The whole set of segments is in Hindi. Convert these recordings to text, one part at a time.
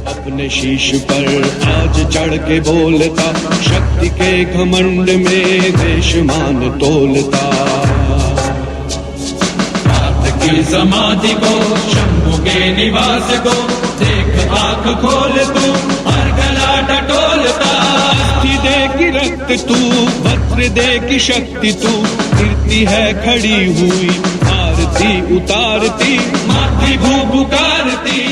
अपने शीश पर आज चढ़ के बोलता, शक्ति के घमंड में देश मान तोलता। पार्थ की समाधि को, शंभु के निवास को देख आंख खोल तू और गला टटोलता। अस्थि दे की रक्त तू, वज्र दे की शक्ति तू, कीर्ति है खड़ी हुई आरती उतारती, मातृभू पुकारती।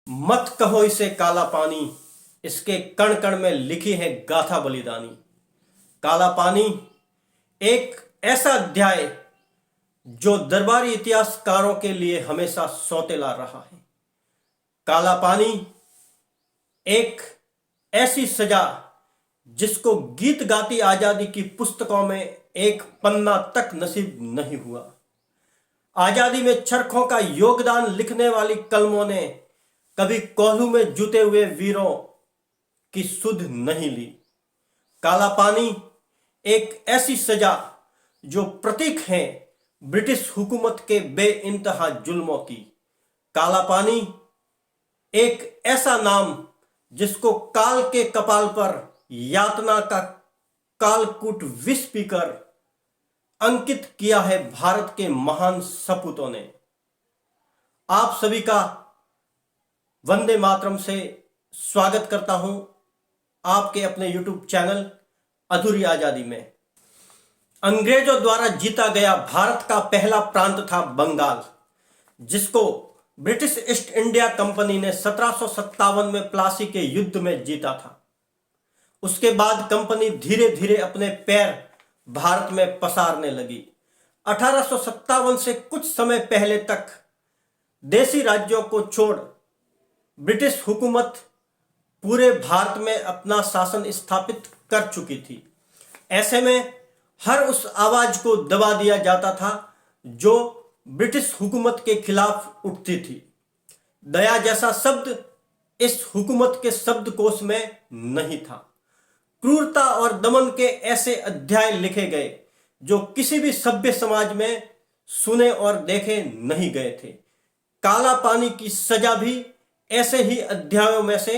मत कहो इसे काला पानी, इसके कण कण में लिखी है गाथा बलिदानी। काला पानी एक ऐसा अध्याय जो दरबारी इतिहासकारों के लिए हमेशा सौतेला रहा है। काला पानी एक ऐसी सजा जिसको गीत गाती आजादी की पुस्तकों में एक पन्ना तक नसीब नहीं हुआ। आजादी में चरखों का योगदान लिखने वाली कलमों ने कभी कोल्हू में जुटे हुए वीरों की सुध नहीं ली। काला पानी एक ऐसी सजा जो प्रतीक है ब्रिटिश हुकूमत के बेइंतहा जुल्मों की। काला पानी एक ऐसा नाम जिसको काल के कपाल पर यातना का कालकूट विष पीकर अंकित किया है भारत के महान सपूतों ने। आप सभी का वंदे मातरम से स्वागत करता हूं आपके अपने YouTube चैनल अधूरी आजादी में। अंग्रेजों द्वारा जीता गया भारत का पहला प्रांत था बंगाल, जिसको ब्रिटिश ईस्ट इंडिया कंपनी ने 1757 में प्लासी के युद्ध में जीता था। उसके बाद कंपनी धीरे धीरे अपने पैर भारत में पसारने लगी। 1857 से कुछ समय पहले तक देसी राज्यों को छोड़ ब्रिटिश हुकूमत पूरे भारत में अपना शासन स्थापित कर चुकी थी। ऐसे में हर उस आवाज को दबा दिया जाता था जो ब्रिटिश हुकूमत के खिलाफ उठती थी। दया जैसा शब्द इस हुकूमत के शब्दकोश में नहीं था। क्रूरता और दमन के ऐसे अध्याय लिखे गए जो किसी भी सभ्य समाज में सुने और देखे नहीं गए थे। काला पानी की सजा भी ऐसे ही अध्यायों में से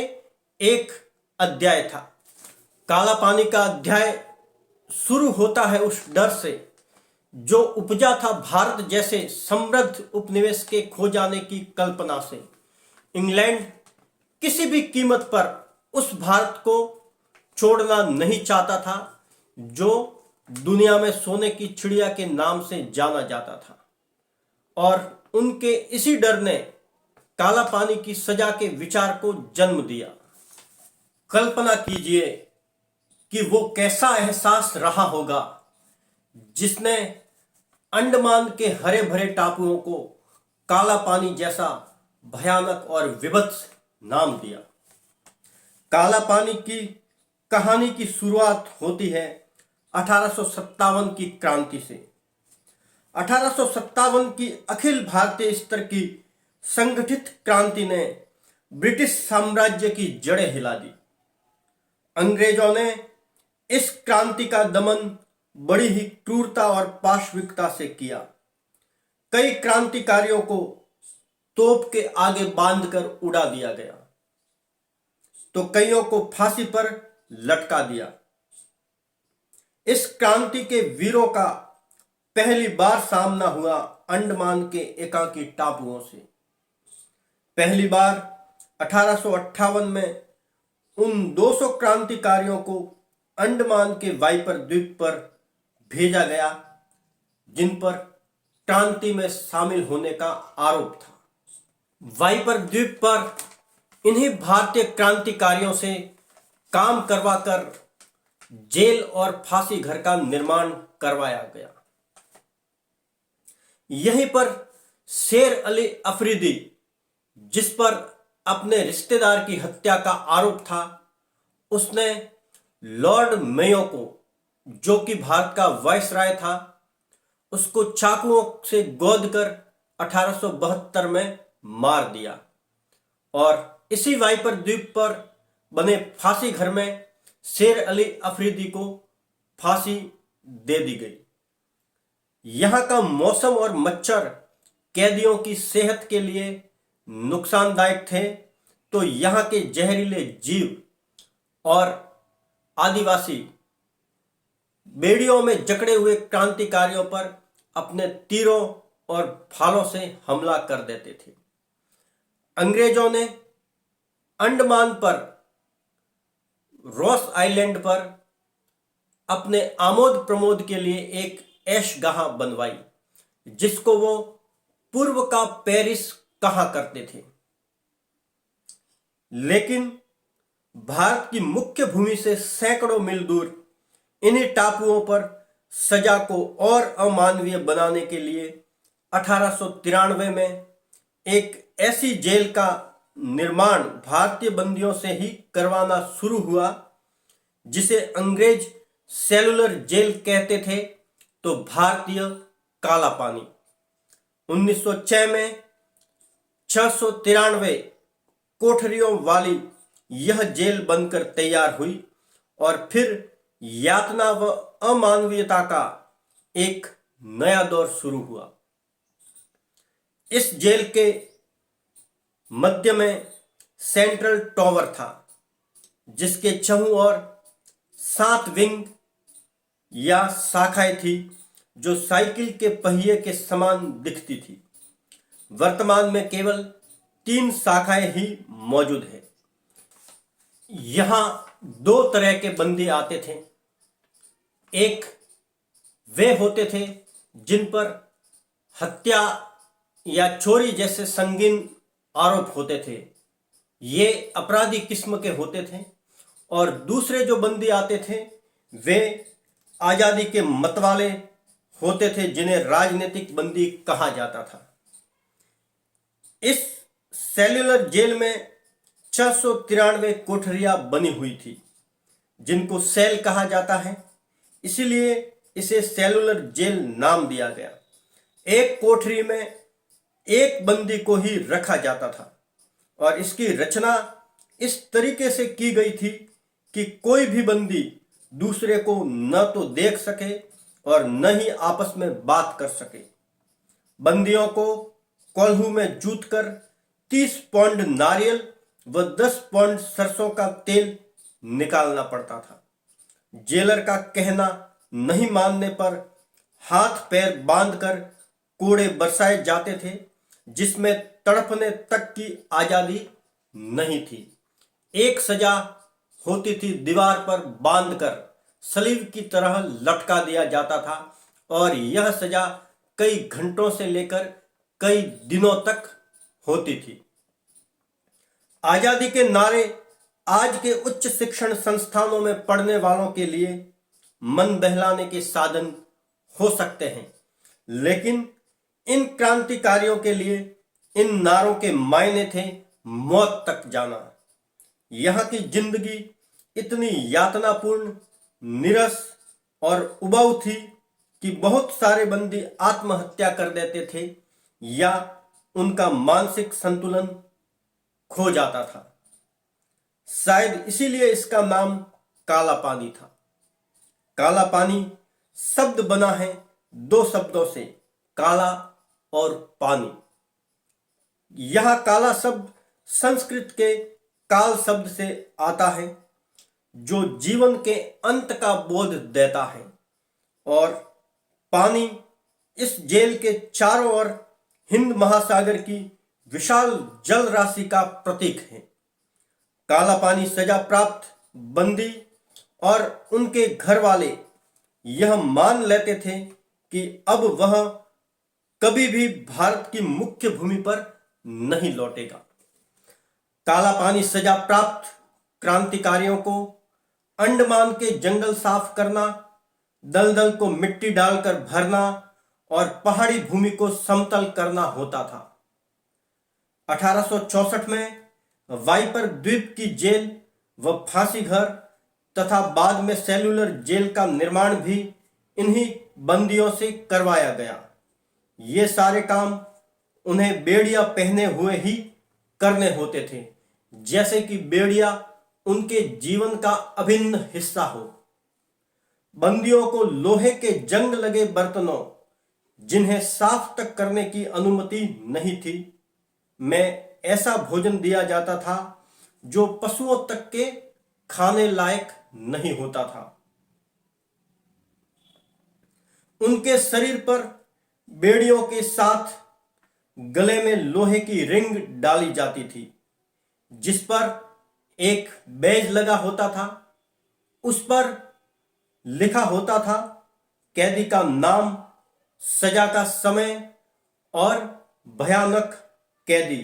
एक अध्याय था। काला पानी का अध्याय शुरू होता है उस डर से जो उपजा था भारत जैसे समृद्ध उपनिवेश के खो जाने की कल्पना से। इंग्लैंड किसी भी कीमत पर उस भारत को छोड़ना नहीं चाहता था जो दुनिया में सोने की चिड़िया के नाम से जाना जाता था, और उनके इसी डर ने काला पानी की सजा के विचार को जन्म दिया। कल्पना कीजिए कि वो कैसा एहसास रहा होगा जिसने अंडमान के हरे भरे टापुओं को काला पानी जैसा भयानक और विभत्स नाम दिया। काला पानी की कहानी की शुरुआत होती है 1857 की क्रांति से। 1857 की अखिल भारतीय स्तर की संगठित क्रांति ने ब्रिटिश साम्राज्य की जड़ें हिला दी। अंग्रेजों ने इस क्रांति का दमन बड़ी ही क्रूरता और पाशविकता से किया। कई क्रांतिकारियों को तोप के आगे बांधकर उड़ा दिया गया, तो कईयों को फांसी पर लटका दिया। इस क्रांति के वीरों का पहली बार सामना हुआ अंडमान के एकाकी टापुओं से। पहली बार 1858 में उन 200 क्रांतिकारियों को अंडमान के वाइपर द्वीप पर भेजा गया जिन पर क्रांति में शामिल होने का आरोप था। वाइपर द्वीप पर इन्हीं भारतीय क्रांतिकारियों से काम करवाकर जेल और फांसी घर का निर्माण करवाया गया। यहीं पर शेर अली अफरीदी, जिस पर अपने रिश्तेदार की हत्या का आरोप था, उसने लॉर्ड मेयो को, जो कि भारत का वायसराय था, उसको चाकुओं से गोद कर 1872 में मार दिया। और इसी वाइपर द्वीप पर बने फांसी घर में शेर अली अफरीदी को फांसी दे दी गई। यहाँ का मौसम और मच्छर कैदियों की सेहत के लिए नुकसानदायक थे, तो यहाँ के जहरीले जीव और आदिवासी बेड़ियों में जकड़े हुए क्रांतिकारियों पर अपने तीरों और भालों से हमला कर देते थे। अंग्रेजों ने अंडमान पर, रॉस आइलैंड पर अपने आमोद प्रमोद के लिए एक ऐशगाह बनवाई, जिसको वो पूर्व का पेरिस कहा करते थे। लेकिन भारत की मुख्य भूमि से सैकड़ों मील दूर इन्हीं टापुओं पर सजा को और अमानवीय बनाने के लिए 1893 में एक ऐसी जेल का निर्माण भारतीय बंदियों से ही करवाना शुरू हुआ, जिसे अंग्रेज सेलुलर जेल कहते थे, तो भारतीय काला पानी। 1906 में 693 कोठरियों वाली यह जेल बनकर तैयार हुई और फिर यातना व अमानवीयता का एक नया दौर शुरू हुआ। इस जेल के मध्य में सेंट्रल टॉवर था, जिसके चहुं ओर 7 विंग या शाखाएं थी, जो साइकिल के पहिए के समान दिखती थी। वर्तमान में केवल 3 शाखाएं ही मौजूद है। यहां 2 तरह के बंदी आते थे। एक वे होते थे जिन पर हत्या या चोरी जैसे संगीन आरोप होते थे, ये अपराधी किस्म के होते थे। और दूसरे जो बंदी आते थे वे आजादी के मतवाले होते थे, जिन्हें राजनीतिक बंदी कहा जाता था। इस सेल्युलर जेल में 693 कोठरियां बनी हुई थी, जिनको सेल कहा जाता है, इसलिए इसे सेलुलर जेल नाम दिया गया। एक कोठरी में एक बंदी को ही रखा जाता था और इसकी रचना इस तरीके से की गई थी कि कोई भी बंदी दूसरे को न तो देख सके और न ही आपस में बात कर सके। बंदियों को कोल्हू में जूतकर 30 पौंड नारियल व 10 पौंड सरसों का तेल निकालना पड़ता था। जेलर का कहना नहीं मानने पर हाथ पैर बांधकर कोड़े बरसाए जाते थे, जिसमें तड़पने तक की आजादी नहीं थी। एक सजा होती थी दीवार पर बांधकर सलीब की तरह लटका दिया जाता था, और यह सजा कई घंटों से लेकर कई दिनों तक होती थी। आजादी के नारे आज के उच्च शिक्षण संस्थानों में पढ़ने वालों के लिए मन बहलाने के साधन हो सकते हैं, लेकिन इन क्रांतिकारियों के लिए इन नारों के मायने थे मौत तक जाना। यहाँ की जिंदगी इतनी यातनापूर्ण, नीरस और उबाऊ थी कि बहुत सारे बंदी आत्महत्या कर देते थे या उनका मानसिक संतुलन खो जाता था। शायद इसीलिए इसका नाम काला पानी था। काला पानी शब्द बना है 2 शब्दों से, काला और पानी। यह काला शब्द संस्कृत के काल शब्द से आता है, जो जीवन के अंत का बोध देता है, और पानी इस जेल के चारों ओर हिंद महासागर की विशाल जल राशि का प्रतीक है। काला पानी सजा प्राप्त बंदी और उनके घर वाले यह मान लेते थे कि अब वह कभी भी भारत की मुख्य भूमि पर नहीं लौटेगा। काला पानी सजा प्राप्त क्रांतिकारियों को अंडमान के जंगल साफ करना, दलदल को मिट्टी डालकर भरना और पहाड़ी भूमि को समतल करना होता था। 1864 में वाइपर द्वीप की जेल व फांसी घर तथा बाद में सेलुलर जेल का निर्माण भी इन्हीं बंदियों से करवाया गया। ये सारे काम उन्हें बेड़िया पहने हुए ही करने होते थे, जैसे कि बेड़िया उनके जीवन का अभिन्न हिस्सा हो। बंदियों को लोहे के जंग लगे बर्तनों जिन्हें साफ तक करने की अनुमति नहीं थी, में ऐसा भोजन दिया जाता था जो पशुओं तक के खाने लायक नहीं होता था। उनके शरीर पर बेड़ियों के साथ गले में लोहे की रिंग डाली जाती थी, जिस पर एक बैज लगा होता था। उस पर लिखा होता था कैदी का नाम, सजा का समय और भयानक कैदी।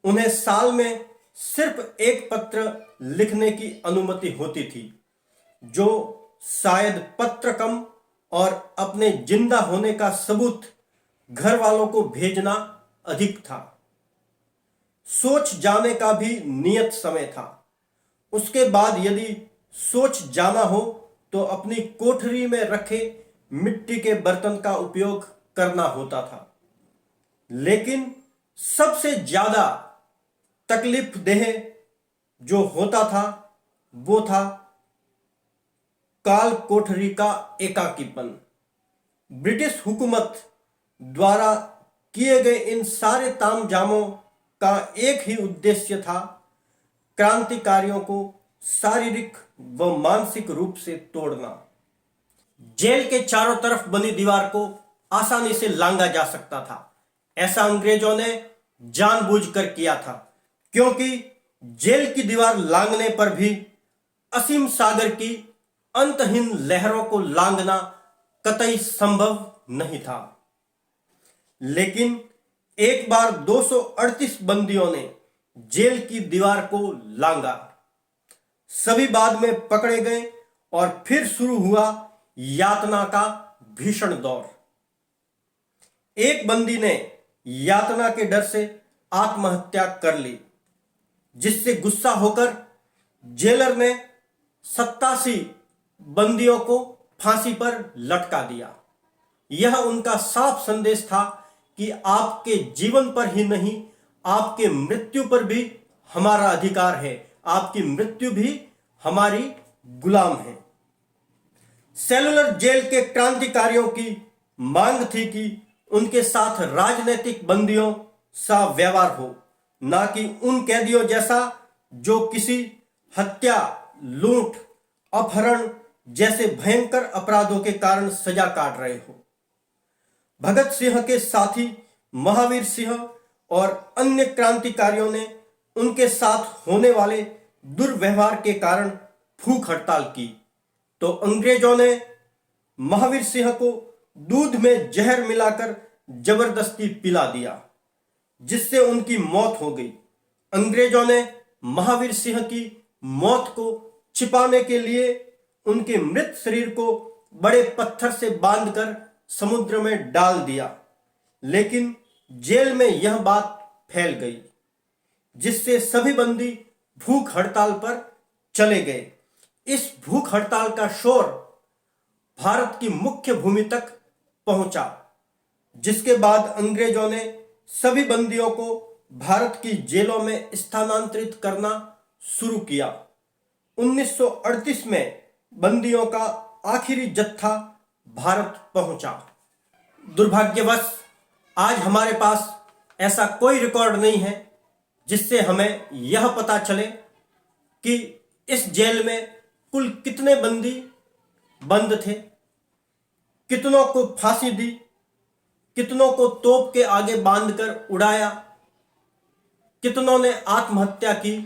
उन्हें साल में सिर्फ एक पत्र लिखने की अनुमति होती थी, जो शायद पत्र कम और अपने जिंदा होने का सबूत घर वालों को भेजना अधिक था। सोच जाने का भी नियत समय था। उसके बाद यदि सोच जाना हो तो अपनी कोठरी में रखे मिट्टी के बर्तन का उपयोग करना होता था। लेकिन सबसे ज्यादा तकलीफ देह जो होता था वो था काल कोठरी का एकाकीपन। ब्रिटिश हुकूमत द्वारा किए गए इन सारे तामझामों का एक ही उद्देश्य था, क्रांतिकारियों को शारीरिक व मानसिक रूप से तोड़ना। जेल के चारों तरफ बनी दीवार को आसानी से लांघा जा सकता था। ऐसा अंग्रेजों ने जानबूझकर किया था, क्योंकि जेल की दीवार लांघने पर भी असीम सागर की अंतहीन लहरों को लांघना कतई संभव नहीं था। लेकिन एक बार 238 बंदियों ने जेल की दीवार को लांघा। सभी बाद में पकड़े गए और फिर शुरू हुआ यातना का भीषण दौर। एक बंदी ने यातना के डर से आत्महत्या कर ली, जिससे गुस्सा होकर जेलर ने 87 बंदियों को फांसी पर लटका दिया। यह उनका साफ संदेश था कि आपके जीवन पर ही नहीं, आपके मृत्यु पर भी हमारा अधिकार है, आपकी मृत्यु भी हमारी गुलाम है। सेलुलर जेल के क्रांतिकारियों की मांग थी कि उनके साथ राजनीतिक बंदियों सा व्यवहार हो, ना कि उन कैदियों जैसा जो किसी हत्या, लूट, अपहरण जैसे भयंकर अपराधों के कारण सजा काट रहे हो। भगत सिंह के साथी महावीर सिंह और अन्य क्रांतिकारियों ने उनके साथ होने वाले दुर्व्यवहार के कारण भूख हड़ताल की, तो अंग्रेजों ने महावीर सिंह को दूध में जहर मिलाकर जबरदस्ती पिला दिया, जिससे उनकी मौत हो गई। अंग्रेजों ने महावीर सिंह की मौत को छिपाने के लिए उनके मृत शरीर को बड़े पत्थर से बांधकर समुद्र में डाल दिया। लेकिन जेल में यह बात फैल गई, जिससे सभी बंदी भूख हड़ताल पर चले गए। इस भूख हड़ताल का शोर भारत की मुख्य भूमि तक पहुंचा, जिसके बाद अंग्रेजों ने सभी बंदियों को भारत की जेलों में स्थानांतरित करना शुरू किया। 1938 में बंदियों का आखिरी जत्था भारत पहुंचा। दुर्भाग्यवश आज हमारे पास ऐसा कोई रिकॉर्ड नहीं है जिससे हमें यह पता चले कि इस जेल में कुल कितने बंदी बंद थे, कितनों को फांसी दी, कितनों को तोप के आगे बांधकर उड़ाया, कितनों ने आत्महत्या की,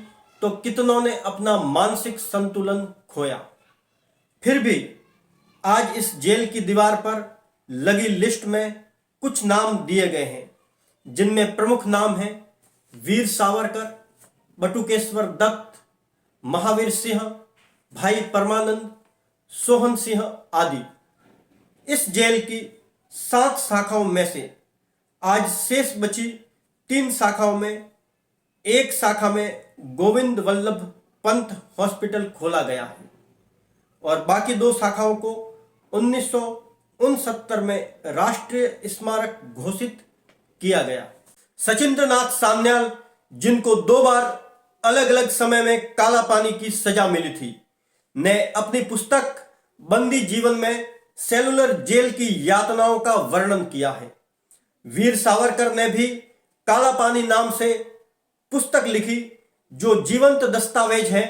तो कितनों ने अपना मानसिक संतुलन खोया। फिर भी आज इस जेल की दीवार पर लगी लिस्ट में कुछ नाम दिए गए हैं, जिनमें प्रमुख नाम हैं वीर सावरकर, बटुकेश्वर दत्त, महावीर सिंह, भाई परमानंद, सोहन सिंह आदि। इस जेल की 7 शाखाओं में से आज शेष बची 3 शाखाओं में एक शाखा में गोविंद वल्लभ पंत हॉस्पिटल खोला गया है और बाकी 2 शाखाओं को 1969 में राष्ट्रीय स्मारक घोषित किया गया। सचिंद्रनाथ सान्याल, जिनको 2 बार अलग अलग समय में काला पानी की सजा मिली थी, ने अपनी पुस्तक बंदी जीवन में सेलुलर जेल की यातनाओं का वर्णन किया है। वीर सावरकर ने भी काला पानी नाम से पुस्तक लिखी, जो जीवंत दस्तावेज है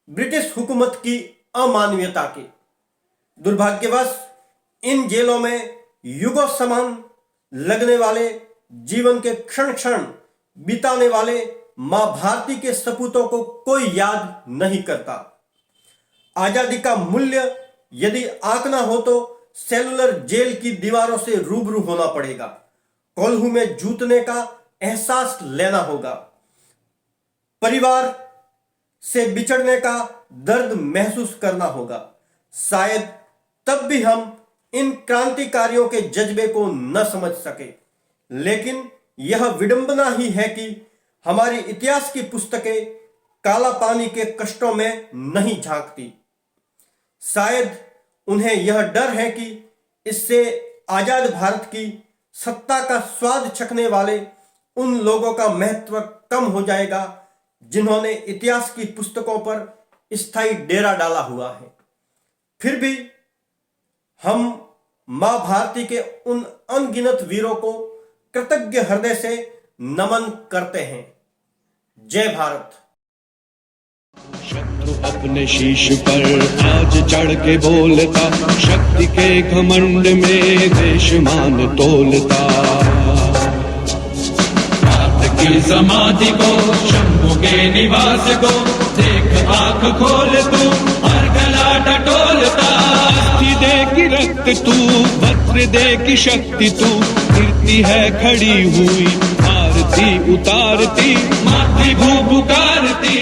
ब्रिटिश हुकूमत की अमानवीयता की। दुर्भाग्यवश इन जेलों में युगों समान लगने वाले, जीवन के क्षण क्षण बिताने वाले मां भारती के सपूतों को कोई याद नहीं करता। आजादी का मूल्य यदि आंकना हो तो सेलुलर जेल की दीवारों से रूबरू होना पड़ेगा। कोल्हू में जूतने का एहसास लेना होगा। परिवार से बिछड़ने का दर्द महसूस करना होगा। शायद तब भी हम इन क्रांतिकारियों के जज्बे को न समझ सके, लेकिन यह विडंबना ही है कि हमारी इतिहास की पुस्तकें काला पानी के कष्टों में नहीं झांकती। शायद उन्हें यह डर है कि इससे आजाद भारत की सत्ता का स्वाद चखने वाले उन लोगों का महत्व कम हो जाएगा जिन्होंने इतिहास की पुस्तकों पर स्थायी डेरा डाला हुआ है। फिर भी हम मां भारती के उन अनगिनत वीरों को कृतज्ञ हृदय से नमन करते हैं। जय भारत। शत्रु अपने शीश पर आज चढ़ के बोलता, शक्ति के घमंड में देश मान तोलता। की समाधि को, शंभू के निवास को, देख आंख खोल तू और गला टटोलता। अस्थि दे की रक्त तू, वज्र दे की शक्ति तू, कीर्ति है खड़ी हुई, आरती उतारती, मातृभू पुकारती।